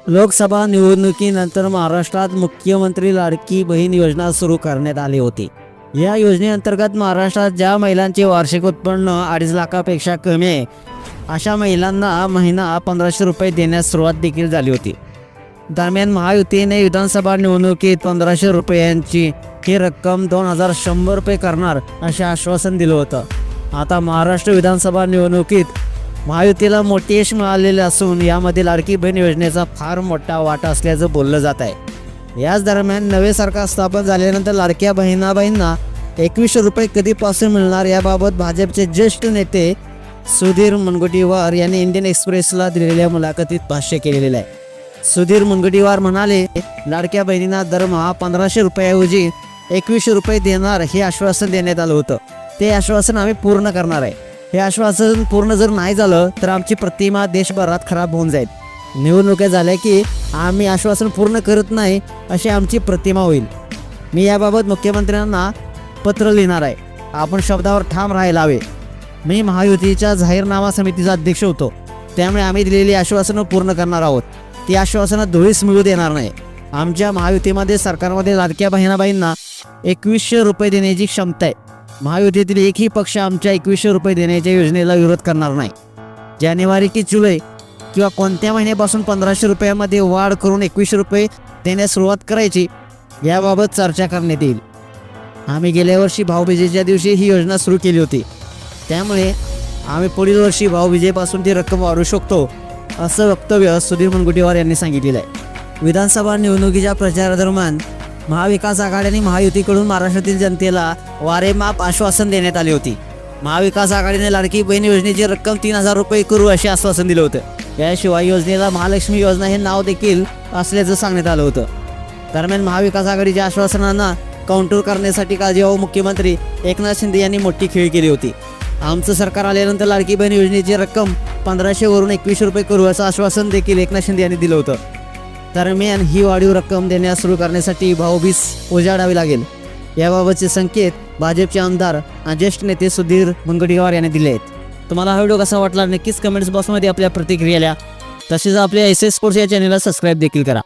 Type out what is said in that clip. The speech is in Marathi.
लोकसभा निवडणुकीनंतर महाराष्ट्रात मुख्यमंत्री लाडकी बहीण योजना सुरू करण्यात आली होती। या योजनेअंतर्गत महाराष्ट्रात ज्या महिलांचे वार्षिक उत्पन्न 2.5 लाखापेक्षा कमी आहे अशा महिलांना महिना 1500 रुपये देण्यास सुरुवात देखील झाली होती। दरम्यान महायुतीने विधानसभा निवडणुकीत 1500 रुपयांची ही रक्कम 2100 रुपये करणार असे आश्वासन दिलं होतं। आता महाराष्ट्र विधानसभा निवडणुकीत महायुतीला मोठे यश मिळालेले असून यामध्ये लाडकी बहीण योजनेचा फार मोठा वाटा असल्याचं बोललं जात आहे। याच दरम्यान नवे सरकार स्थापन झाल्यानंतर लाडक्या बहिणाबाईंना 2100 रुपये कधीपासून मिळणार याबाबत भाजपचे ज्येष्ठ नेते सुधीर मुनगंटीवार यांनी इंडियन एक्सप्रेसला दिलेल्या मुलाखतीत भाष्य केलेलं आहे। सुधीर मुनगंटीवार म्हणाले, लाडक्या बहिणींना दरमहा 1500 रुपयाऐवजी 2100 रुपये देणार हे आश्वासन देण्यात आलं होतं। ते आश्वासन आम्ही पूर्ण करणार आहे। हे आश्वासन पूर्ण जर नाही झालं तर आमची प्रतिमा देशभरात खराब होऊन जाईल। निवडणुका झाल्या की आम्ही आश्वासन पूर्ण करत नाही अशी आमची प्रतिमा होईल। मी याबाबत मुख्यमंत्र्यांना पत्र लिहिणार आहे। आपण शब्दावर ठाम राहायला हवे। मी महायुतीच्या जाहीरनामा समितीचा अध्यक्ष होतो, त्यामुळे आम्ही दिलेली आश्वासनं पूर्ण करणार आहोत। ती आश्वासनं धुळीस मिळू देणार नाही। आमच्या महायुतीमध्ये सरकारमध्ये लाडक्या बहिणाबाईंना 2100 रुपये देण्याची क्षमता आहे। महायुतीतील एकही पक्ष आमच्या 2100 रुपये देण्याच्या योजनेला विरोध करणार नाही। जानेवारी की जुलै किंवा कोणत्या महिन्यापासून 1500 रुपयामध्ये वाढ करून 2100 रुपये देण्यास सुरुवात करायची याबाबत चर्चा करण्यात येईल। आम्ही गेल्या वर्षी भाऊबीजेच्या दिवशी ही योजना सुरू केली होती, त्यामुळे आम्ही पुढील वर्षी भाऊबीजेपासून ती रक्कम वाढवू शकतो असं वक्तव्य सुधीर मुनगंटीवार यांनी सांगितलेलं आहे। विधानसभा निवडणुकीच्या प्रचारादरम्यान महाविकास आघाडी आणि महायुतीकडून महाराष्ट्रातील जनतेला वारेमाप आश्वासन देण्यात आले होते। महाविकास आघाडीने लाडकी बहीण योजनेची रक्कम 3000 रुपये करू असे आश्वासन दिलं होतं। याशिवाय योजनेला महालक्ष्मी योजना हे नाव देखील असल्याचं सांगण्यात आलं होतं। दरम्यान महाविकास आघाडीच्या आश्वासनांना काउंटर करण्यासाठी काल जेव्हा मुख्यमंत्री एकनाथ शिंदे यांनी मोठी खेळी केली होती। आमचं सरकार आल्यानंतर लाडकी बहीण योजनेची रक्कम 1500 वरून 2100 रुपये करू असं आश्वासन देखील एकनाथ शिंदे यांनी दिलं होतं। दरम्यान ही वाढीव रक्कम देण्यास सुरू करण्यासाठी भाऊबीज उजाडावी लागेल याबाबतचे संकेत भाजपचे आमदार आणि ज्येष्ठ नेते सुधीर मुनगंटीवार यांनी दिले आहेत। तुम्हाला हा व्हिडिओ कसा वाटला नक्कीच कमेंट्स बॉक्समध्ये आपल्या प्रतिक्रिया द्या। तसेच आपल्या एस एस स्पोर्ट्स या चॅनलला सबस्क्राईब देखील करा।